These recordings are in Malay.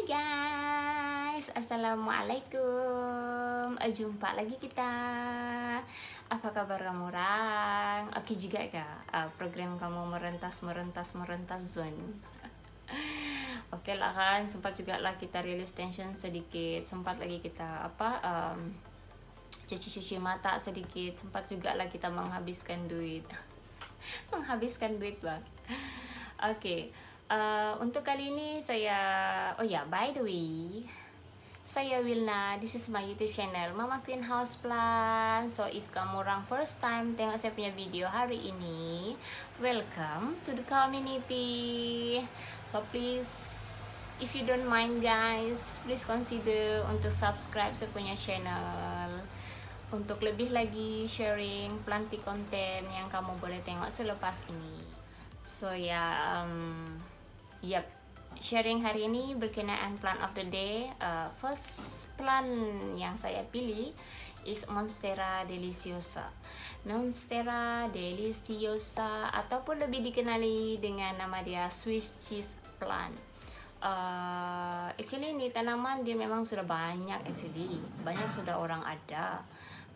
Hai guys, Assalamualaikum. Jumpa lagi kita. Apa kabar kamu orang? Oke juga kah? Program kamu merentas zone. Oke lah kan, sempat juga lah kita rilis tension sedikit. Sempat lagi kita cuci-cuci mata sedikit. Sempat juga lah kita menghabiskan duit. Menghabiskan duit bang. Oke. Untuk kali ini saya, by the way, saya Wilna, this is my YouTube channel Mama Queen Houseplant. So if kamu orang first time tengok saya punya video hari ini, welcome to the community. So please, if you don't mind guys, please consider untuk subscribe saya punya channel untuk lebih lagi sharing planty konten yang kamu boleh tengok selepas ini. So Yap, sharing hari ini berkenaan plant of the day. First plant yang saya pilih is Monstera deliciosa. Monstera deliciosa ataupun lebih dikenali dengan nama dia Swiss cheese plant. Actually ini tanaman dia memang sudah banyak banyak sudah orang ada.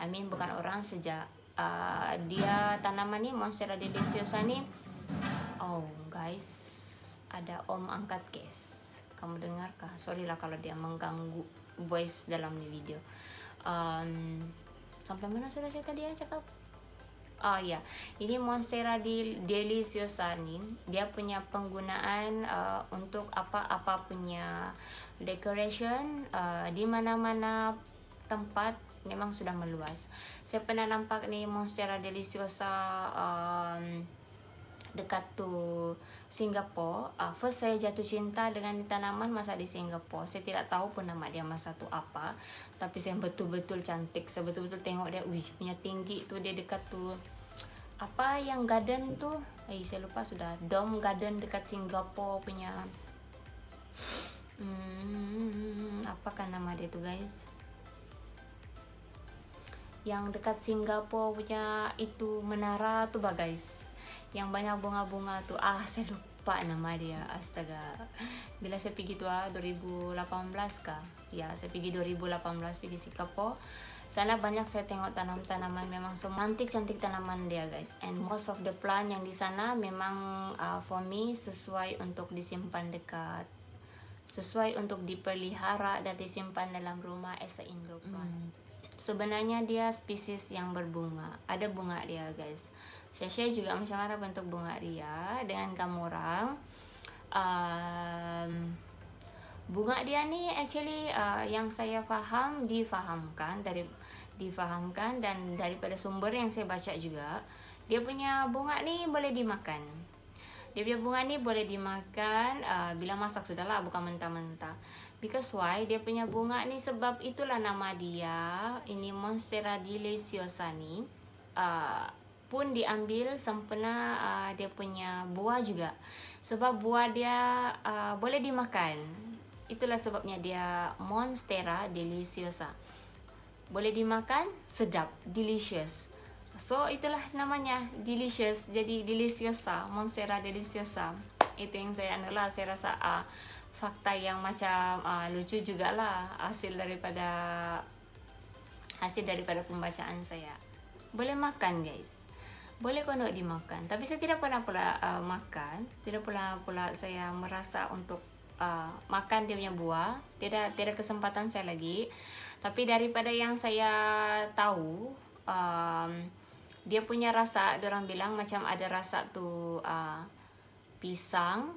Bukan orang sejak dia tanaman ni Monstera deliciosa ni. Oh guys, ada om angkat case. Kamu dengar kah? Sorry lah kalau dia mengganggu voice dalam ni video. Sampai mana sudah saya tadi cakap? Oh ya, ini Monstera deliciosa ni dia punya penggunaan untuk apa-apa punya decoration di mana-mana tempat memang sudah meluas. Saya pernah nampak ni Monstera deliciosa dekat tu Singapura. First saya jatuh cinta dengan tanaman masa di Singapura. Saya tidak tahu pun nama dia masa tu apa, tapi saya betul-betul cantik. Saya betul-betul tengok dia, punya tinggi tu dia dekat tu apa yang garden tu, saya lupa sudah, Dome Garden dekat Singapura punya. Apakah nama dia tu guys? Yang dekat Singapura punya itu menara tu bah guys, yang banyak bunga-bunga tu. Saya lupa nama dia, astaga. Bila saya pergi tu 2018 kah? Ya, saya pergi 2018 pergi Singapura. Sana banyak saya tengok tanaman memang cantik tanaman dia guys. And most of the plant yang di sana memang for me sesuai untuk disimpan dekat, sesuai untuk dipelihara dan disimpan dalam rumah as a indoor plant. Sebenarnya dia spesies yang berbunga, ada bunga dia guys. Saya share juga macam mana bentuk bunga dia dengan kamu orang. Bunga dia ni actually yang saya difahamkan dan daripada sumber yang saya baca juga, dia punya bunga ni boleh dimakan. Dia punya bunga ni boleh dimakan bila masak sudahlah, bukan mentah-mentah. Because why? Dia punya bunga ni, sebab itulah nama dia. Ini Monstera deliciosa ni pun diambil sempena dia punya buah juga. Sebab buah dia boleh dimakan. Itulah sebabnya dia Monstera deliciosa. Boleh dimakan, sedap, delicious. So itulah namanya, delicious. Jadi deliciosa, Monstera deliciosa. Itu yang saya saya rasa fakta yang macam lucu jugalah hasil daripada pembacaan saya. Boleh makan guys, boleh kono dimakan. Tapi saya tidak pernah pula makan, tidak pernah pula saya merasa untuk makan dia punya buah. Tidak kesempatan saya lagi. Tapi daripada yang saya tahu, dia punya rasa, orang bilang macam ada rasa tu pisang,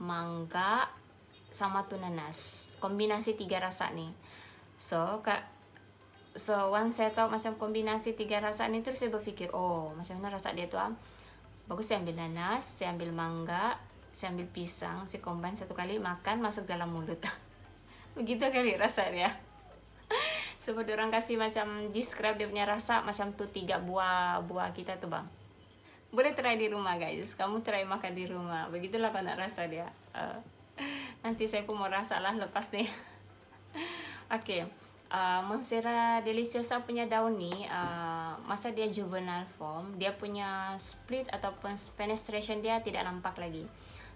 mangga sama tu nanas, kombinasi 3 rasa ni. So once saya tahu macam kombinasi 3 rasa ni, terus saya berfikir, macam mana rasa dia tu bagus. Saya ambil nanas, saya ambil mangga, saya ambil pisang, saya combine satu kali, makan, masuk dalam mulut. Begitu kali rasa dia. Sebab orang kasih macam describe dia punya rasa macam tu 3 buah kita tu bang. Boleh try di rumah guys, kamu try makan di rumah, begitulah kau nak rasa dia. Nanti saya pun mau rasa lah lepas ni. Okay, Monstera deliciosa punya daun ni masa dia juvenile form, dia punya split ataupun fenestration dia tidak nampak lagi.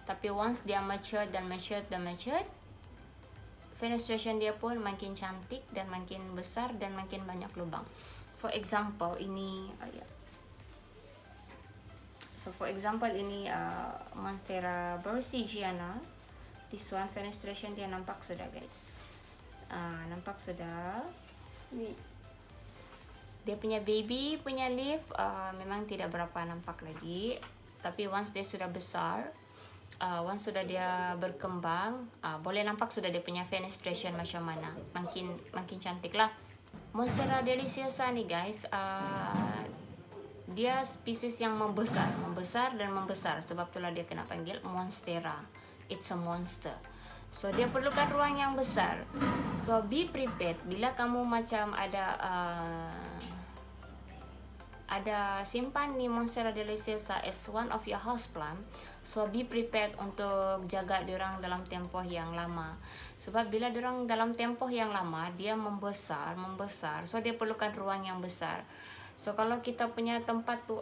Tapi once dia mature, fenestration dia pun makin cantik dan makin besar dan makin banyak lubang. For example ini for example ini Monstera Borsigiana. This one fenestration dia nampak sudah guys. Nampak sudah. Ni dia punya baby punya leaf memang tidak berapa nampak lagi, tapi once dia sudah besar, once sudah dia berkembang, boleh nampak sudah dia punya fenestration macam mana, makin cantik lah. Monstera deliciosa nih guys, dia spesies yang membesar dan membesar, sebab itulah dia kena panggil monstera. It's a monster. So dia perlukan ruang yang besar. So be prepared bila kamu macam ada simpan ni Monstera deliciosa as one of your house plant. So be prepared untuk jaga diorang dalam tempoh yang lama. Sebab bila diorang dalam tempoh yang lama, dia membesar, so dia perlukan ruang yang besar. So kalau kita punya tempat tu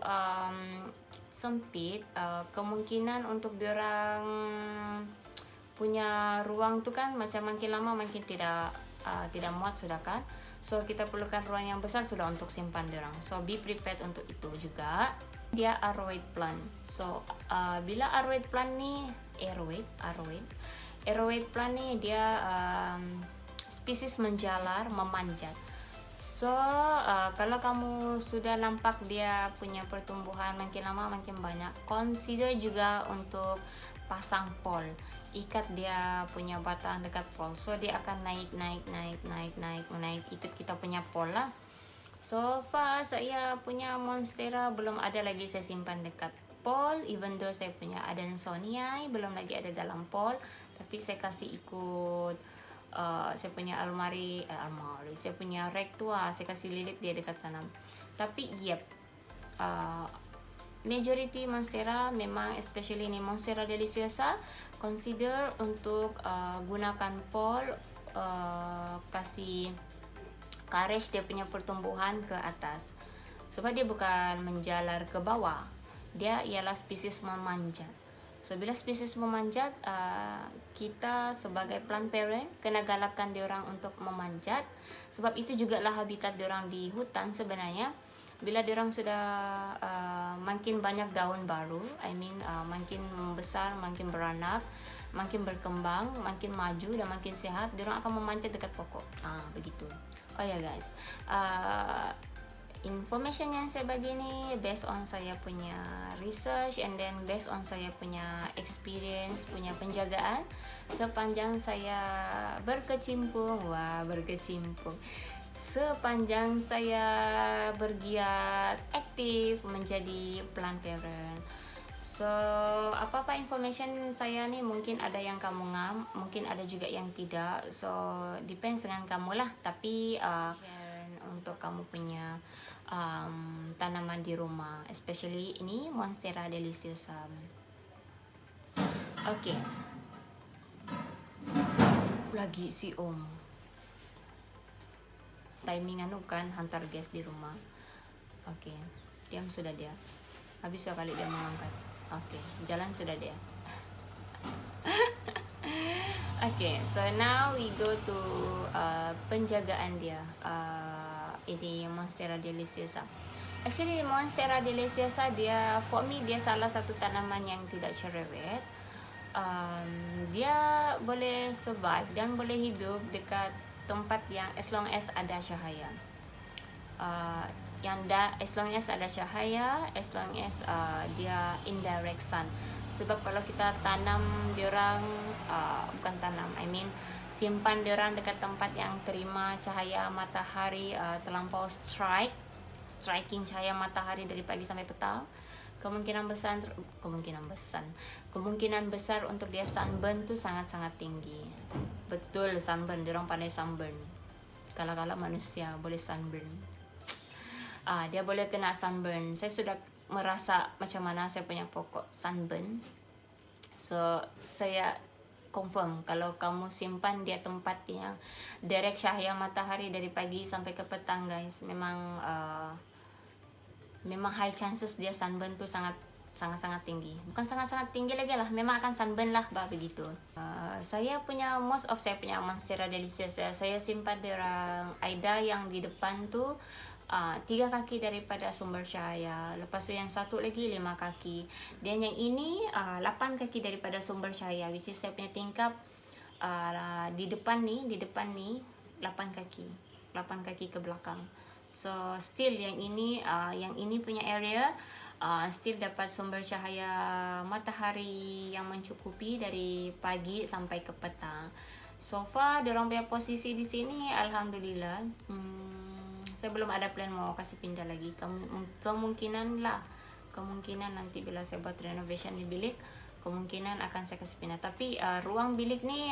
sempit, kemungkinan untuk diorang punya ruang tu kan macam makin lama makin tidak muat sudah kan. So kita perlukan ruang yang besar sudah untuk simpan diorang. So be prepared untuk itu juga. Dia aroid plant. So bila aroid plant ni aroid plant ni dia spesies menjalar, memanjat. So kalau kamu sudah nampak dia punya pertumbuhan makin lama makin banyak, consider juga untuk pasang pole. Ikat dia punya batang dekat pole, so dia akan naik, ikut kita punya pole lah. So far saya punya Monstera belum ada lagi saya simpan dekat pole, even though saya punya Adansonii belum lagi ada dalam pole, tapi saya kasih ikut saya punya almari, saya punya rack tua, saya kasih lilit dia dekat sana. Tapi majority Monstera memang, especially ini Monstera deliciosa, consider untuk gunakan pole, kasih courage dia punya pertumbuhan ke atas, sebab dia bukan menjalar ke bawah, dia ialah spesies memanjat. So bila spesies memanjat, kita sebagai plant parent kena galakkan diorang untuk memanjat, sebab itu jugalah habitat diorang di hutan sebenarnya. Bila diorang sudah makin banyak daun baru, makin membesar, makin beranak, makin berkembang, makin maju dan makin sehat, diorang akan memanjat dekat pokok. Begitu. Oh ya guys, information yang saya bagi ni based on saya punya research and then based on saya punya experience, punya penjagaan sepanjang saya berkecimpung, sepanjang saya bergiat aktif menjadi plant parent. So apa-apa information saya ni mungkin ada yang kamu ngam, mungkin ada juga yang tidak. So depends dengan kamu lah. Tapi untuk kamu punya tanaman di rumah, especially ini Monstera deliciosa. Okay, lagi si Om timing kan hantar gas di rumah. Okay, diam sudah dia. Habis 2 kali dia mengangkat. Okay, jalan sudah dia. Okay, so now we go to penjagaan dia. Ini Monstera deliciosa. Actually Monstera deliciosa dia, for me dia salah satu tanaman yang tidak cerewet. Dia boleh survive dan boleh hidup dekat tempat yang as long as ada cahaya. As long as ada cahaya, as long as dia indirect sun. Sebab kalau kita tanam diorang, bukan tanam, simpan diorang dekat tempat yang terima cahaya matahari terlampau striking cahaya matahari dari pagi sampai petang, kemungkinan besar untuk dia sunburn tu sangat-sangat tinggi. Betul, sunburn, diorang pandai sunburn. Kala-kala manusia boleh sunburn. Dia boleh kena sunburn. Saya sudah merasa macam mana saya punya pokok sunburn. So saya confirm kalau kamu simpan dia tempat yang direct cahaya matahari dari pagi sampai ke petang guys, memang high chances dia sunburn tu sangat sangat-sangat tinggi, bukan sangat-sangat tinggi lagi lah, memang akan sunburn lah begitu. Saya punya saya punya Monstera Deliciosa saya simpan di orang Aida yang di depan tuh 3 kaki daripada sumber cahaya, lepas tu yang satu lagi 5 kaki, dan yang ini 8 kaki daripada sumber cahaya, which is saya punya tingkap di depan nih 8 kaki ke belakang. So still yang ini punya area still dapat sumber cahaya matahari yang mencukupi dari pagi sampai ke petang. So far diorang punya posisi di sini alhamdulillah. Saya belum ada plan mau kasih pindah lagi. Kemungkinan nanti bila saya buat renovation di bilik, kemungkinan akan saya kasih pindah. Tapi ruang bilik ni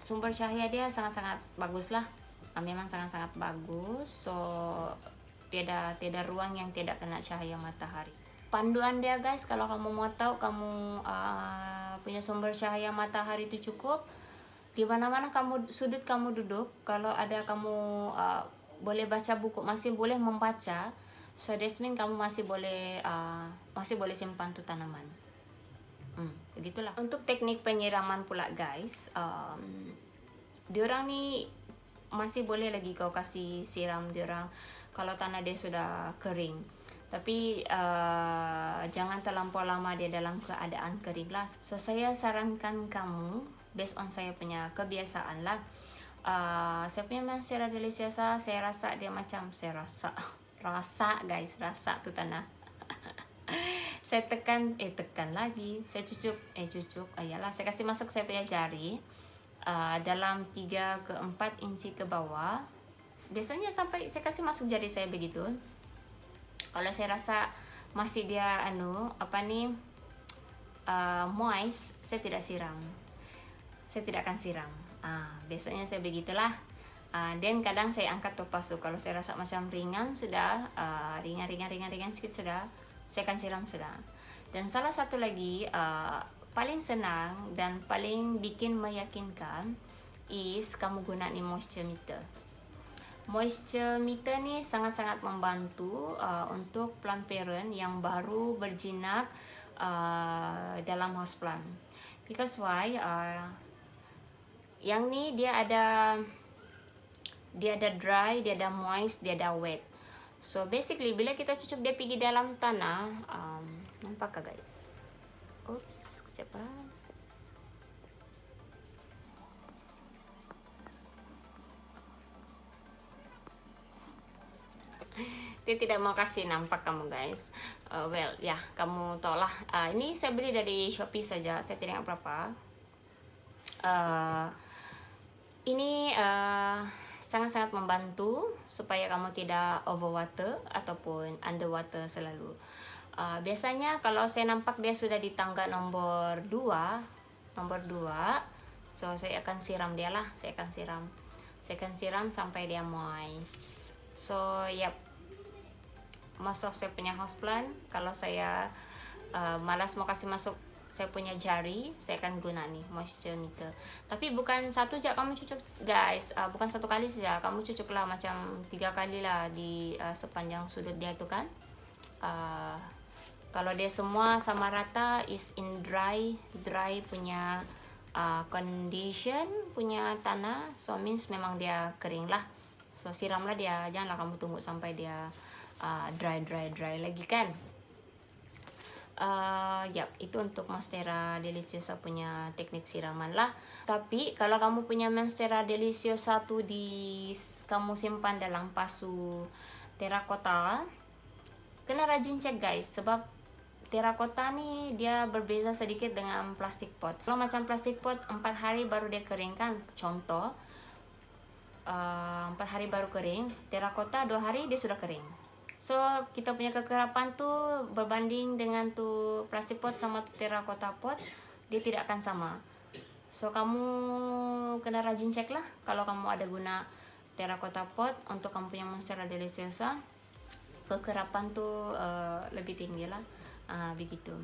sumber cahaya dia sangat-sangat bagus lah. Memang sangat-sangat bagus. So tiada ruang yang tidak kena cahaya matahari. Panduan dia guys, kalau kamu mau tahu kamu punya sumber cahaya matahari itu cukup, di mana-mana sudut kamu duduk, kalau ada kamu boleh baca buku, masih boleh membaca, so that means kamu masih boleh simpan tu tanaman. Begitulah. Untuk teknik penyiraman pula guys, diorang ni masih boleh lagi kau kasih siram diorang kalau tanah dia sudah kering, tapi jangan terlampau lama dia dalam keadaan kering lah. So saya sarankan kamu based on saya punya kebiasaan lah, saya punya Monstera Deliciosa saya rasa dia macam rasa tu tanah. Saya tekan lagi, saya cucuk saya kasih masuk saya punya jari dalam 3 ke 4 inci ke bawah. Biasanya sampai saya kasih masuk jari saya begitu. Kalau saya rasa masih dia moist, saya tidak akan siram. Biasanya saya begitulah. Dan kadang saya angkat topas tu. Kalau saya rasa macam ringan sudah, ringan sikit sudah, saya akan siram sudah. Dan salah satu lagi paling senang dan paling bikin meyakinkan is kamu guna ni moisture meter. Moisture meter ni sangat-sangat membantu untuk plant parent yang baru berjinak dalam houseplant. Because why? Yang ni dia ada dry, dia ada moist, dia ada wet. So basically bila kita cucuk dia pergi dalam tanah, nampak ke guys? Oops, kejap ah. Dia tidak mau kasih nampak kamu guys. Well ya, kamu tahu lah. Ini saya beli dari Shopee saja, saya tidak ingat berapa. Ini sangat-sangat membantu supaya kamu tidak overwater ataupun underwater selalu. Biasanya kalau saya nampak dia sudah di tangga nomor 2, so saya akan siram dia lah. Saya akan siram sampai dia moist. So yep, most of saya punya houseplant, kalau saya malas mau kasih masuk saya punya jari, saya akan guna nih moisture meter. Tapi bukan satu je kamu cucuk guys, bukan satu kali saja, kamu cucuk lah macam 3 kali lah di sepanjang sudut dia tu kan. Kalau dia semua sama rata is in dry punya condition punya tanah, so means memang dia kering lah. So siramlah dia, janganlah kamu tunggu sampai dia dry lagi kan. Itu untuk Monstera Deliciosa punya teknik siraman lah. Tapi kalau kamu punya Monstera Deliciosa tu kamu simpan dalam pasu terakota, kena rajin cek guys, sebab terakota ni dia berbeza sedikit dengan plastik pot. Kalau macam plastik pot 4 hari baru dia kering kan, contoh 4 hari baru kering, terakota 2 hari dia sudah kering. So kita punya kekerapan tu berbanding dengan tu plastik pot sama tu terakota pot, dia tidak akan sama. So kamu kena rajin cek lah kalau kamu ada guna terakota pot untuk kamu punya Monstera Deliciosa, kekerapan tu lebih tinggi lah, begitu.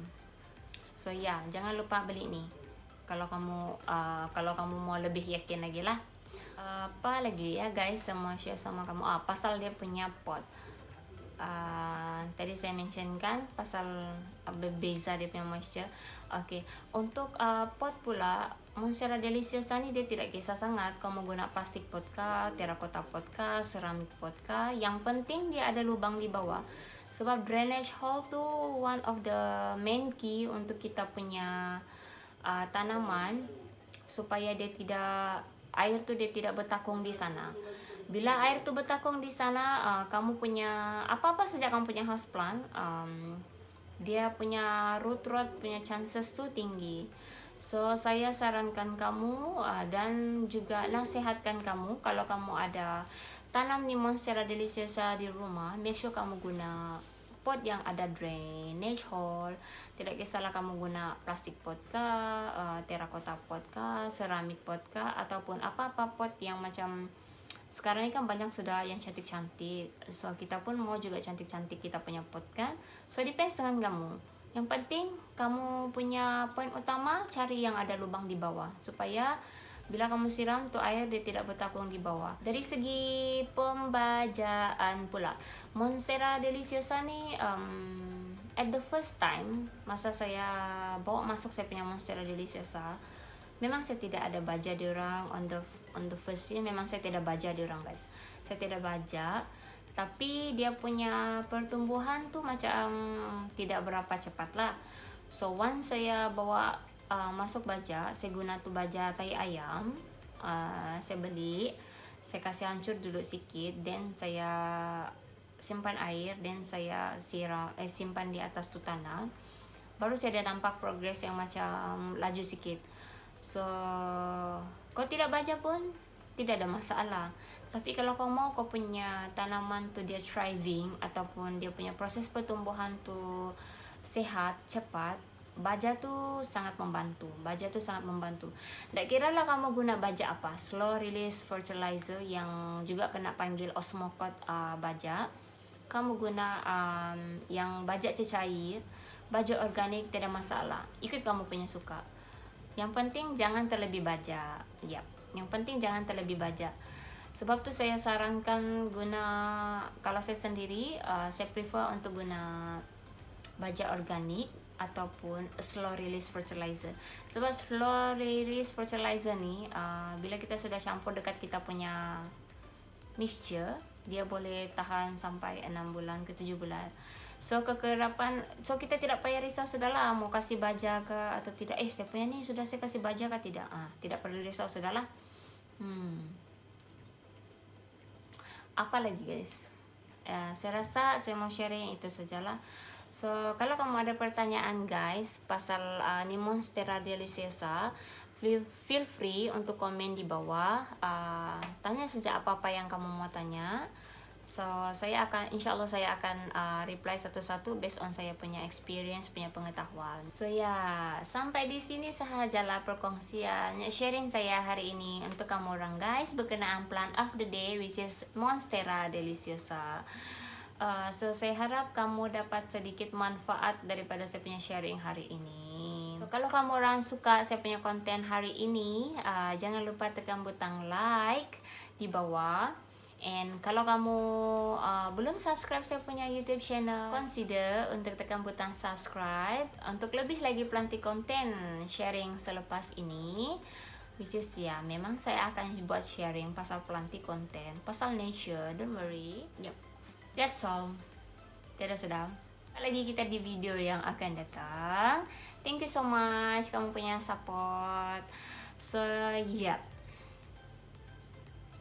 So ya, jangan lupa beli ni kalau kamu mau lebih yakin lagi lah. Apa lagi ya guys, saya mau share sama kamu pasal dia punya pot. Tadi saya mentionkan pasal berbeza dia punya moisture. Okey, untuk pot pula, Monstera Deliciosa ni dia tidak kisah sangat kamu guna plastik pot kah, terakota pot kah, ceramik pot kah. Yang penting dia ada lubang di bawah. Sebab drainage hole tu one of the main key untuk kita punya tanaman, supaya dia tidak, air tu dia tidak bertakung di sana. Bila air tu bertakung di sana, kamu punya apa-apa saja kamu punya houseplant, dia punya root rot punya chances tu tinggi. So saya sarankan kamu dan juga nasihatkan kamu, kalau kamu ada tanam ni Monstera Deliciosa di rumah, make sure kamu guna pot yang ada drainage hole. Tidak kisahlah kamu guna plastik pot kah, terakota pot kah, ceramik pot kah, ataupun apa-apa pot yang macam sekarang ni kan banyak sudah yang cantik-cantik. So kita pun mau juga cantik-cantik kita punya pot kan. So depends dengan kamu. Yang penting kamu punya poin utama, cari yang ada lubang di bawah, supaya bila kamu siram tu air dia tidak bertakung di bawah. Dari segi pembajaan pula, Monstera Deliciosa ni at the first time masa saya bawa masuk saya punya Monstera Deliciosa, memang saya tidak ada baja diorang on the first year. Memang saya tidak baja diorang guys, saya tidak baja. Tapi dia punya pertumbuhan tu macam tidak berapa cepat lah. So once saya bawa masuk baja, saya guna tu baja tai ayam, saya beli, saya kasih hancur dulu sikit, then saya simpan air, then saya simpan di atas tu tanah. Baru saya ada nampak progress yang macam laju sikit. So kau tidak baca pun tidak ada masalah. Tapi kalau kau mau kau punya tanaman tu dia thriving, ataupun dia punya proses pertumbuhan tu sehat, cepat, baja tu sangat membantu. Baja tu sangat membantu. Tak kira lah kamu guna baja apa, slow release fertilizer yang juga kena panggil osmocote baja, kamu guna yang baja cecair, baja organik, tidak masalah. Ikut kamu punya suka. Yang penting jangan terlebih baja. Yap. Yang penting jangan terlebih baja. Sebab tu saya sarankan guna, kalau saya sendiri, saya prefer untuk guna baja organik ataupun slow release fertilizer. Sebab slow release fertilizer ni, bila kita sudah campur dekat kita punya mixture, dia boleh tahan sampai 6 bulan ke 7 bulan. So kekerapan, so kita tidak payah risau sudahlah mau kasih baja ke atau tidak. Saya punya ni sudah saya kasih baja ke tidak. Tidak perlu risau sudahlah. Apa lagi guys? Saya rasa saya mau sharing itu sajalah. So kalau kamu ada pertanyaan guys pasal ni Monstera Deliciosa, feel free untuk komen di bawah. Tanya saja apa-apa yang kamu mau tanya. So saya akan, insyaallah saya akan reply satu-satu based on saya punya experience, punya pengetahuan. So ya, sampai di sini sahajalah perkongsian sharing saya hari ini untuk kamu orang guys berkenaan plant of the day, which is Monstera Deliciosa. So saya harap kamu dapat sedikit manfaat daripada saya punya sharing hari ini. So kalau kamu orang suka saya punya konten hari ini, jangan lupa tekan butang like di bawah. And kalau kamu belum subscribe saya punya YouTube channel, consider untuk tekan butang subscribe untuk lebih lagi planting konten sharing selepas ini. Which is ya, memang saya akan buat sharing pasal planting konten, pasal nature, don't worry. Yep, that's all. Tidak sudah. Lagi kita di video yang akan datang. Thank you so much kamu punya support. So yeah,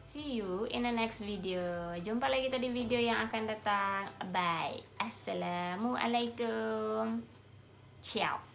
see you in the next video. Jumpa lagi kita di video yang akan datang. Bye. Assalamualaikum. Ciao.